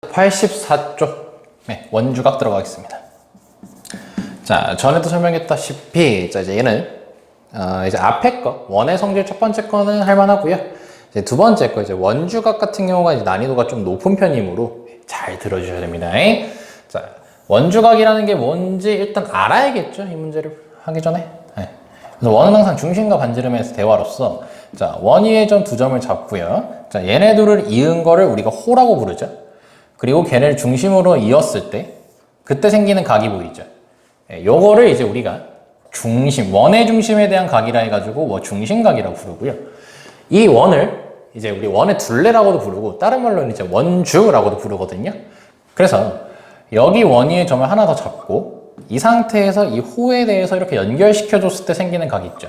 84쪽 원주각 들어가겠습니다. 자, 전에도 설명했다시피 자, 이제 얘는 이제 앞에 거 원의 성질 첫 번째 거는 할만하고요. 이제 두 번째 거 이제 원주각 같은 경우가 이제 난이도가 좀 높은 편이므로 잘 들어주셔야 됩니다. 자, 원주각이라는 게 뭔지 일단 알아야겠죠, 이 문제를 하기 전에. 그래서 원은 항상 중심과 반지름에서 대화로서 자, 원위의 점 두 점을 잡고요. 자, 얘네 둘을 이은 거를 우리가 호라고 부르죠. 그리고 걔네를 중심으로 이었을 때 그때 생기는 각이 보이죠. 요거를 이제 우리가 중심, 원의 중심에 대한 각이라 해가지고 뭐 중심각이라고 부르고요. 이 원을 이제 우리 원의 둘레라고도 부르고 다른 말로는 이제 원주라고도 부르거든요. 그래서 여기 원위의 점을 하나 더 잡고 이 상태에서 이 호에 대해서 이렇게 연결시켜줬을 때 생기는 각이 있죠.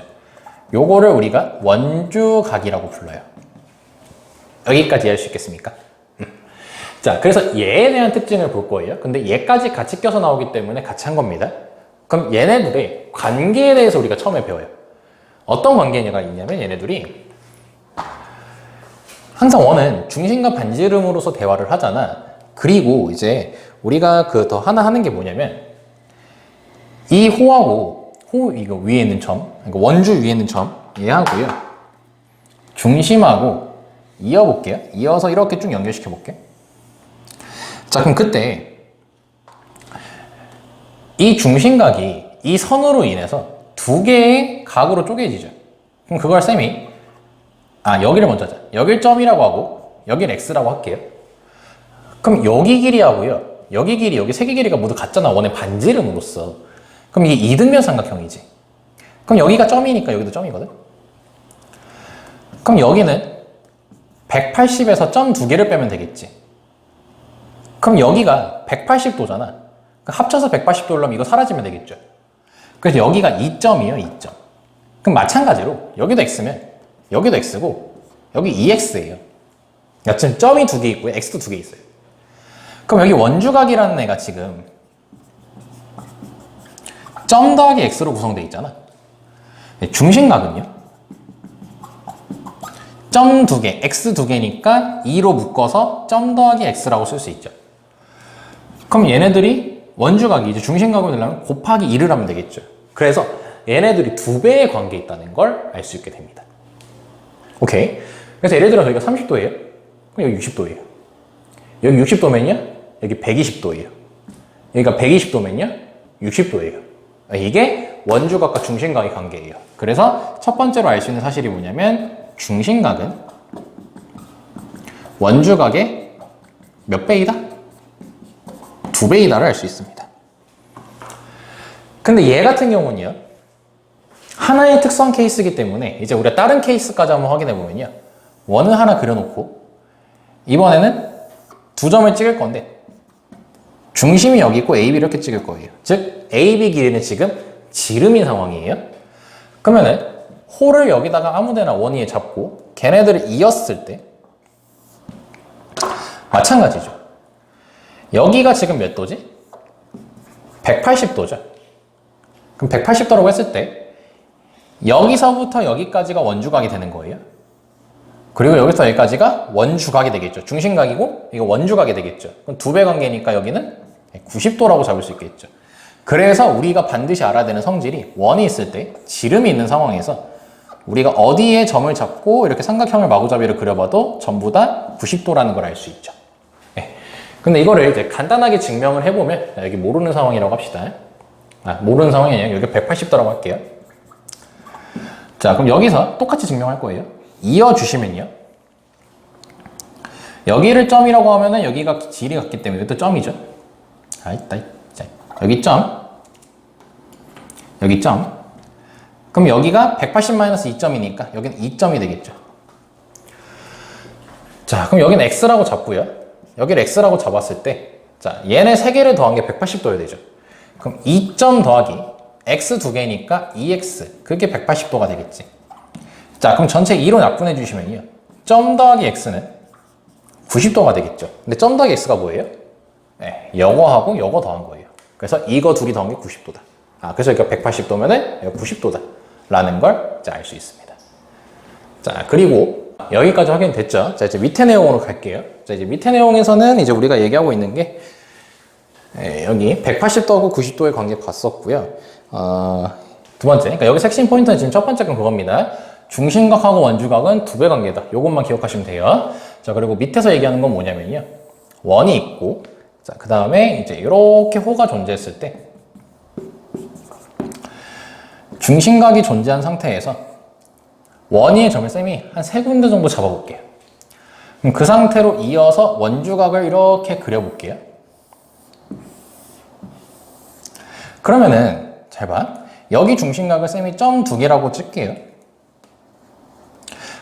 요거를 우리가 원주각이라고 불러요. 여기까지 이해할 수 있겠습니까? 자, 그래서 얘에 대한 특징을 볼 거예요. 근데 얘까지 같이 껴서 나오기 때문에 같이 한 겁니다. 그럼 얘네들의 관계에 대해서 우리가 처음에 배워요. 어떤 관계가 있냐면 얘네들이 항상 원은 중심과 반지름으로서 대화를 하잖아. 그리고 이제 우리가 그 더 하나 하는 게 뭐냐면 이 호하고 호 이거 위에 있는 점, 그러니까 원주 위에 있는 점 얘하고요. 중심하고 이어볼게요. 이어서 이렇게 쭉 연결시켜 볼게요. 자, 그럼 그때 이 중심각이 이 선으로 인해서 두 개의 각으로 쪼개지죠. 그럼 그걸 쌤이 여기를 먼저 하자. 여길 점이라고 하고 여길 x라고 할게요. 그럼 여기 길이하고요. 여기 길이, 여기 세 개 길이가 모두 같잖아. 원의 반지름으로서. 그럼 이게 이등변 삼각형이지. 그럼 여기가 점이니까 여기도 점이거든. 그럼 여기는 180에서 점 두 개를 빼면 되겠지. 그럼 여기가 180도잖아. 합쳐서 180도려면 이거 사라지면 되겠죠. 그래서 여기가 2점이에요, 2점. 그럼 마찬가지로 여기도 x면 여기도 x고 여기 2x예요. 여튼 점이 두 개 있고요, x도 두 개 있어요. 그럼 여기 원주각이라는 애가 지금 점 더하기 x로 구성되어 있잖아. 중심각은요? 점 두 개, x 두 개니까 2로 묶어서 점 더하기 x라고 쓸 수 있죠. 그럼 얘네들이 원주각이 이제 중심각으로 되려면 곱하기 2를 하면 되겠죠. 그래서 얘네들이 두 배의 관계에 있다는 걸 알 수 있게 됩니다. 오케이. 그래서 예를 들어 여기가 30도예요. 그럼 여기 60도예요. 여기 60도면요. 여기 120도예요. 여기가 120도면요. 60도예요. 이게 원주각과 중심각의 관계예요. 그래서 첫 번째로 알 수 있는 사실이 뭐냐면 중심각은 원주각의 몇 배이다? 2배이다를 알 수 있습니다. 근데 얘 같은 경우는요. 하나의 특수한 케이스이기 때문에 이제 우리가 다른 케이스까지 한번 확인해 보면요. 원을 하나 그려놓고 이번에는 두 점을 찍을 건데 중심이 여기 있고 AB 이렇게 찍을 거예요. 즉 AB 길이는 지금 지름인 상황이에요. 그러면은 호를 여기다가 아무데나 원위에 잡고 걔네들을 이었을 때 마찬가지죠. 여기가 지금 몇 도지? 180도죠. 그럼 180도라고 했을 때 여기서부터 여기까지가 원주각이 되는 거예요. 그리고 여기서 여기까지가 원주각이 되겠죠. 중심각이고 이거 원주각이 되겠죠. 그럼 두 배 관계니까 여기는 90도라고 잡을 수 있겠죠. 그래서 우리가 반드시 알아야 되는 성질이 원이 있을 때 지름이 있는 상황에서 우리가 어디에 점을 잡고 이렇게 삼각형을 마구잡이로 그려봐도 전부 다 90도라는 걸 알 수 있죠. 근데 이거를 이제 간단하게 증명을 해보면 여기 모르는 상황이라고 합시다. 모르는 상황이 아니라 여기 180도라고 할게요. 자, 그럼 여기서 똑같이 증명할 거예요. 이어주시면요. 여기를 점이라고 하면은 여기가 질이 같기 때문에 이것도 점이죠. 자, 여기 점. 여기 점. 그럼 여기가 180-2점이니까 여기는 2점이 되겠죠. 자, 그럼 여기는 x라고 잡고요. 여기를 x라고 잡았을 때 자, 얘네 세 개를 더한 게 180도여야 되죠. 그럼 2점 더하기 x 두 개니까 2x 그게 180도가 되겠지. 자, 그럼 전체 2로 약분해 주시면요. 점 더하기 x는 90도가 되겠죠. 근데 점 더하기 x가 뭐예요? 요거하고 요거 더한 거예요. 그래서 이거 둘이 더한 게 90도다. 그래서 여기가 180도면은 여기가 90도다. 라는 걸 알 수 있습니다. 자, 그리고 여기까지 확인됐죠? 자, 이제 밑에 내용으로 갈게요. 자, 이제 밑에 내용에서는 이제 우리가 얘기하고 있는 게, 여기 180도하고 90도의 관계 봤었고요. 두 번째, 그러니까 여기서 핵심 포인트는 지금 첫 번째 건 그겁니다. 중심각하고 원주각은 두 배 관계다. 요것만 기억하시면 돼요. 자, 그리고 밑에서 얘기하는 건 뭐냐면요. 원이 있고, 자, 그 다음에 이제 이렇게 호가 존재했을 때, 중심각이 존재한 상태에서 원위의 점을 쌤이 한 3군데 정도 잡아볼게요. 그럼 그 상태로 이어서 원주각을 이렇게 그려볼게요. 그러면은 잘 봐. 여기 중심각을 쌤이 점 2개라고 찔게요.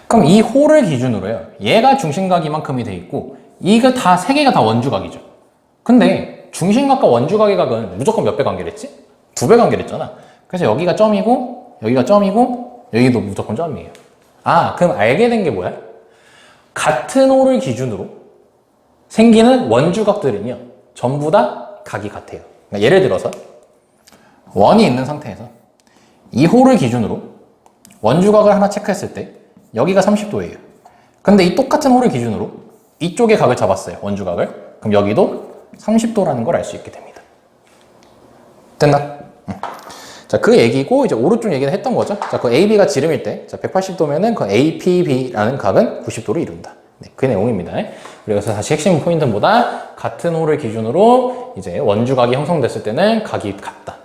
그럼 이 호를 기준으로요. 얘가 중심각 이만큼이 돼 있고 이거 다 3개가 다 원주각이죠. 근데 중심각과 원주각의 각은 무조건 몇 배 관계랬지? 2배 관계랬잖아. 그래서 여기가 점이고 여기가 점이고 여기도 무조건 점이에요. 아, 그럼 알게 된 게 뭐야? 같은 호를 기준으로 생기는 원주각들은요. 전부 다 각이 같아요. 그러니까 예를 들어서 원이 있는 상태에서 이 호를 기준으로 원주각을 하나 체크했을 때 여기가 30도예요. 근데 이 똑같은 호를 기준으로 이쪽에 각을 잡았어요. 원주각을. 그럼 여기도 30도라는 걸 알 수 있게 됩니다. 됐나? 자, 그 얘기고 이제 오른쪽 얘기는 했던 거죠. 자, 그 AB가 지름일 때, 자, 180도면은 그 APB라는 각은 90도를 이룬다. 네, 그 내용입니다. 그래서 다시 핵심 포인트보다 같은 호를 기준으로 이제 원주각이 형성됐을 때는 각이 같다.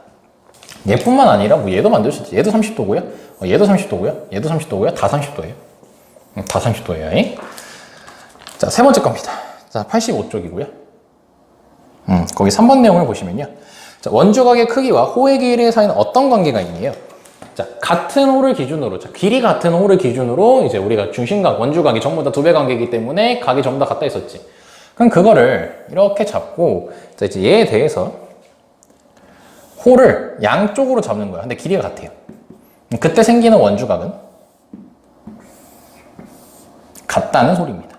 얘뿐만 아니라 뭐 얘도 만들 수 있지. 얘도 30도고요. 얘도 30도고요. 얘도 30도고요. 다 30도예요. 다 30도예요. 자, 세 번째 겁니다. 자, 85쪽이고요. 거기 3번 내용을 보시면요. 자, 원주각의 크기와 호의 길이 사이는 어떤 관계가 있니요? 자, 같은 호를 기준으로, 자, 길이 같은 호를 기준으로 이제 우리가 중심각, 원주각이 전부 다 2배 관계이기 때문에 각이 전부 다 같다 했었지. 그럼 그거를 이렇게 잡고, 자, 이제 얘에 대해서 호를 양쪽으로 잡는 거야. 근데 길이가 같아요. 그때 생기는 원주각은 같다는 소리입니다.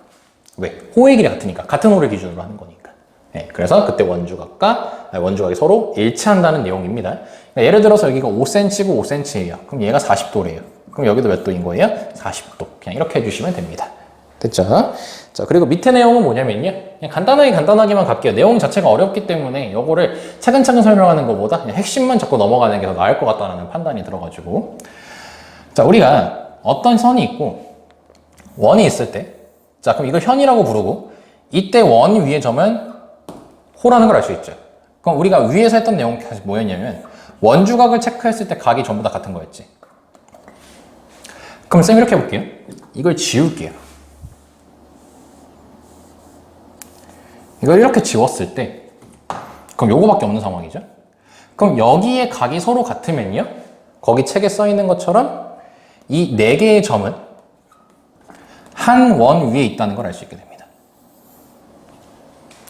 왜? 호의 길이 같으니까. 같은 호를 기준으로 하는 거니까. 네, 그래서 그때 원주각이 서로 일치한다는 내용입니다. 그러니까 예를 들어서 여기가 5cm고 5cm예요. 그럼 얘가 40도래요. 그럼 여기도 몇 도인 거예요? 40도. 그냥 이렇게 해주시면 됩니다. 됐죠? 자, 그리고 밑에 내용은 뭐냐면요. 그냥 간단하게만 갈게요. 내용 자체가 어렵기 때문에 요거를 차근차근 설명하는 것보다 그냥 핵심만 잡고 넘어가는 게 더 나을 것 같다는 판단이 들어가지고. 자, 우리가 어떤 선이 있고 원이 있을 때, 자, 그럼 이걸 현이라고 부르고 이때 원 위의 점은 호라는 걸 알 수 있죠. 그럼 우리가 위에서 했던 내용이 뭐였냐면 원주각을 체크했을 때 각이 전부 다 같은 거였지. 그럼 쌤 이렇게 해볼게요. 이걸 지울게요. 이걸 이렇게 지웠을 때 그럼 요거밖에 없는 상황이죠. 그럼 여기에 각이 서로 같으면요. 거기 책에 써 있는 것처럼 이 4개의 점은 한 원 위에 있다는 걸 알 수 있게 됩니다.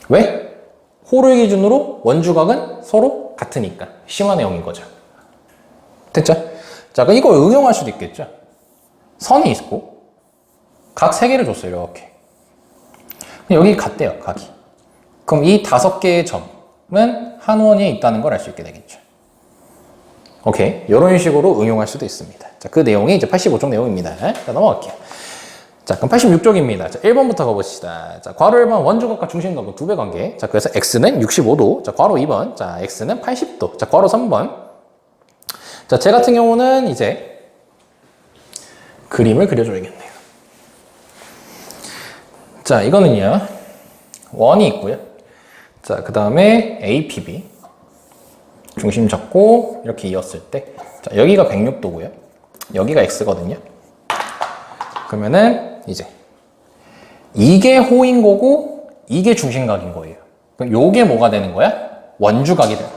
왜? 호를 기준으로 원주각은 서로 같으니까. 심화 내용인 거죠. 됐죠? 자, 그럼 이걸 응용할 수도 있겠죠. 선이 있고 각 3개를 줬어요. 이렇게. 여기 같대요. 각이. 그럼 이 5개의 점은 한 원에 있다는 걸 알 수 있게 되겠죠. 오케이. 이런 식으로 응용할 수도 있습니다. 자, 그 내용이 이제 85쪽 내용입니다. 자, 넘어갈게요. 자, 그럼 86쪽입니다. 자, 1번부터 가봅시다. 자, 괄호 1번 원주각과 중심각은 2배 관계. 자, 그래서 x는 65도. 자, 괄호 2번. 자, x는 80도. 자, 괄호 3번. 자, 제 같은 경우는 이제 그림을 그려줘야겠네요. 자, 이거는요. 원이 있고요. 자, 그 다음에 APB. 중심 잡고 이렇게 이었을 때. 자, 여기가 106도고요. 여기가 x거든요. 그러면은 이제 이게 호인 거고 이게 중심각인 거예요. 그럼 요게 뭐가 되는 거야? 원주각이 되는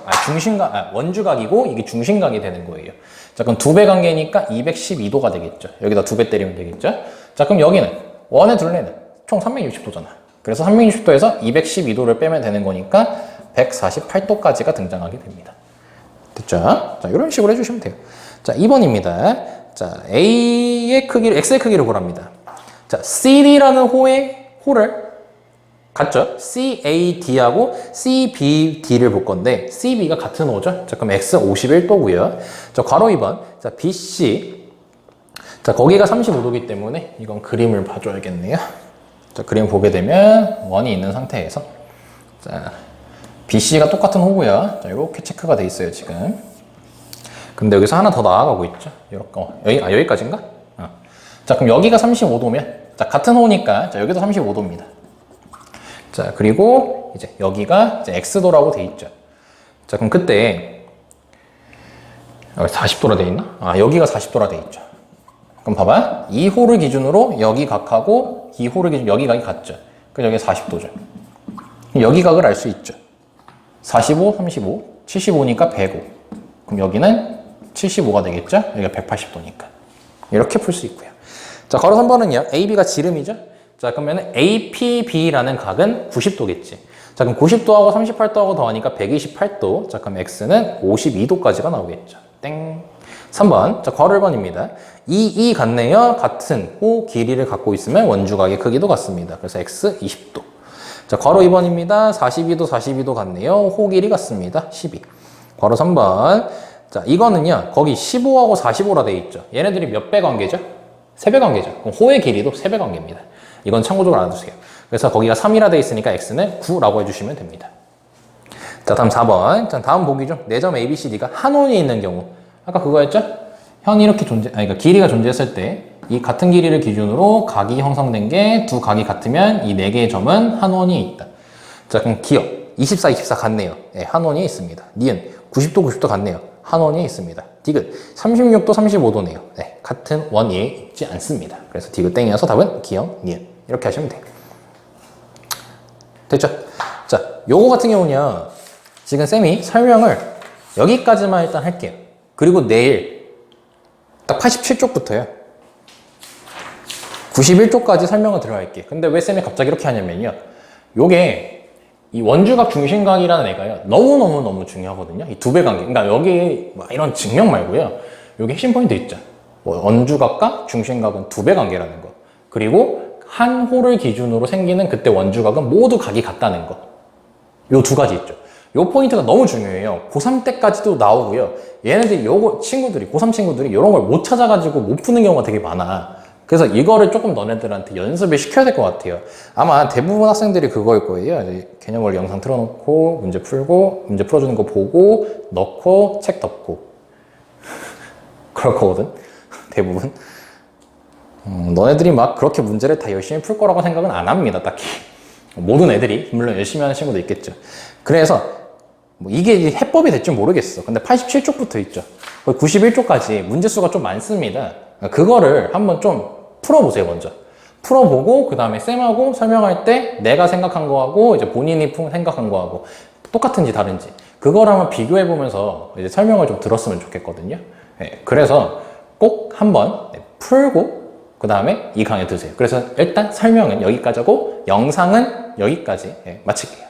원주각이고 이게 중심각이 되는 거예요. 자, 그럼 2배 관계니까 212도가 되겠죠. 여기다 2배 때리면 되겠죠. 자, 그럼 여기는 원의 둘레는 총 360도잖아. 그래서 360도에서 212도를 빼면 되는 거니까 148도까지가 등장하게 됩니다. 됐죠? 자, 이런 식으로 해주시면 돼요. 자, 2번입니다. 자, A의 크기를, X의 크기를 보랍니다. 자, CD라는 호를 같죠? CAD하고 CBD를 볼 건데, CB가 같은 호죠? 자, 그럼 X 51도고요. 자, 괄호 2번. 자, BC. 자, 거기가 35도이기 때문에 이건 그림을 봐줘야겠네요. 자, 그림 보게 되면 원이 있는 상태에서 자, BC가 똑같은 호고요. 자, 이렇게 체크가 돼 있어요, 지금. 근데 여기서 하나 더 나아가고 있죠. 이렇게, 여기까지인가? 자, 그럼 여기가 35도면, 자, 같은 호니까, 자, 여기도 35도입니다. 자, 그리고 이제 여기가 이제 X도라고 돼 있죠. 자, 그럼 그때, 여기 40도라 돼 있나? 여기가 40도라 돼 있죠. 그럼 봐봐. 이 호를 기준으로 여기 각하고 이 호를 기준 여기 각이 같죠. 그럼 여기 40도죠. 여기 각을 알 수 있죠. 45, 35, 75니까 105. 그럼 여기는 75가 되겠죠? 여기가 180도니까. 이렇게 풀 수 있고요. 자, 괄호 3번은요. AB가 지름이죠? 자, 그러면 APB라는 각은 90도겠지. 자, 그럼 90도하고 38도하고 더하니까 128도. 자, 그럼 X는 52도까지가 나오겠죠. 땡. 3번. 자, 괄호 1번입니다. 이 같네요. 같은 호 길이를 갖고 있으면 원주각의 크기도 같습니다. 그래서 X 20도. 자, 괄호 2번입니다. 42도 같네요. 호 길이 같습니다. 12. 괄호 3번. 자, 이거는요. 거기 15하고 45라 돼 있죠. 얘네들이 몇 배 관계죠? 3배 관계죠. 그럼 호의 길이도 3배 관계입니다. 이건 참고적으로 알아두세요. 그래서 거기가 3이라 돼 있으니까 X는 9라고 해주시면 됩니다. 자, 다음 4번. 자, 다음 보기죠. 4점 ABCD가 한 원이 있는 경우. 아까 그거였죠? 현이 이렇게 그러니까 길이가 존재했을 때 이 같은 길이를 기준으로 각이 형성된 게 두 각이 같으면 이 4개의 점은 한 원이 있다. 자, 그럼 기억. 24, 24 같네요. 네, 한 원이 있습니다. 니은 90도, 90도 같네요. 한 원이 있습니다. 디귿 36도, 35도네요. 네, 같은 원이 있지 않습니다. 그래서 디귿 땡이어서 답은 기억, 니은. 이렇게 하시면 돼요. 됐죠? 자, 요거 같은 경우는요. 지금 쌤이 설명을 여기까지만 일단 할게요. 그리고 내일 딱 87쪽부터요. 91쪽까지 설명을 들어갈게요. 근데 왜 쌤이 갑자기 이렇게 하냐면요. 요게 이 원주각 중심각이라는 애가요. 너무너무 중요하거든요. 이 두 배 관계. 그러니까 여기 이런 증명 말고요. 여기 핵심 포인트 있죠. 원주각과 중심각은 두 배 관계라는 거. 그리고 한 호를 기준으로 생기는 그때 원주각은 모두 각이 같다는 거. 요 두 가지 있죠. 요 포인트가 너무 중요해요. 고3 때까지도 나오고요. 얘네들이 고3 친구들이 이런 걸 못 찾아가지고 못 푸는 경우가 되게 많아. 그래서 이거를 조금 너네들한테 연습을 시켜야 될 것 같아요. 아마 대부분 학생들이 그거일 거예요. 개념을 영상 틀어놓고 문제 풀고 문제 풀어주는 거 보고 넣고 책 덮고 그럴 거거든. 대부분. 너네들이 막 그렇게 문제를 다 열심히 풀 거라고 생각은 안 합니다. 딱히. 모든 애들이 물론 열심히 하는 친구도 있겠죠. 그래서 뭐 이게 해법이 될지 모르겠어. 근데 87쪽부터 있죠. 91쪽까지 문제수가 좀 많습니다. 그거를 한번 좀 풀어보세요, 먼저. 풀어보고, 그 다음에 쌤하고 설명할 때 내가 생각한 거하고 이제 본인이 생각한 거하고 똑같은지 다른지. 그걸 한번 비교해보면서 이제 설명을 좀 들었으면 좋겠거든요. 네, 그래서 꼭 한번 풀고, 그 다음에 이 강의 드세요. 그래서 일단 설명은 여기까지 하고, 영상은 여기까지 마칠게요.